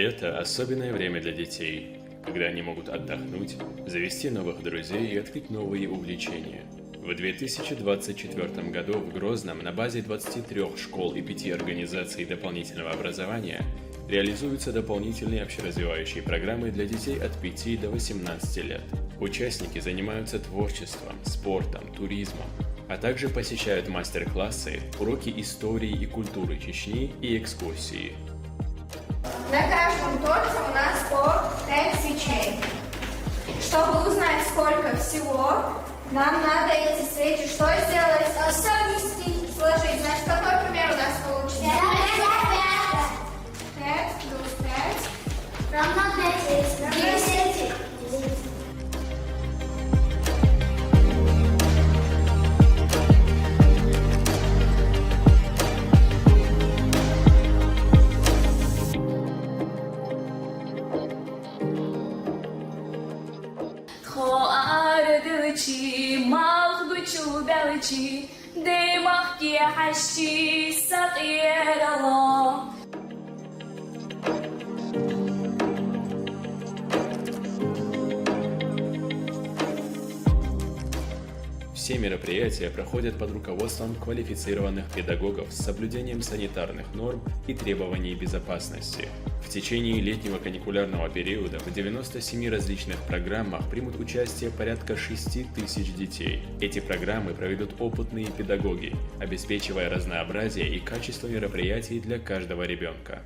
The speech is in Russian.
Лето – особенное время для детей, когда они могут отдохнуть, завести новых друзей и открыть новые увлечения. В 2024 году в Грозном на базе 23 школ и 5 организаций дополнительного образования реализуются дополнительные общеразвивающие программы для детей от 5 до 18 лет. Участники занимаются творчеством, спортом, туризмом, а также посещают мастер-классы, уроки истории и культуры Чечни и экскурсии. На каждом торте у нас по 5 свечей. Чтобы узнать, сколько всего, нам надо эти свечи что сделать? Совместить. Сложить. Значит, какой пример у нас получится? 5 плюс 5 равно 10. مغبوش بلجي دي مخكي حشي صغير الله. Все мероприятия проходят под руководством квалифицированных педагогов с соблюдением санитарных норм и требований безопасности. В течение летнего каникулярного периода в 97 различных программах примут участие порядка 6 тысяч детей. Эти программы проведут опытные педагоги, обеспечивая разнообразие и качество мероприятий для каждого ребенка.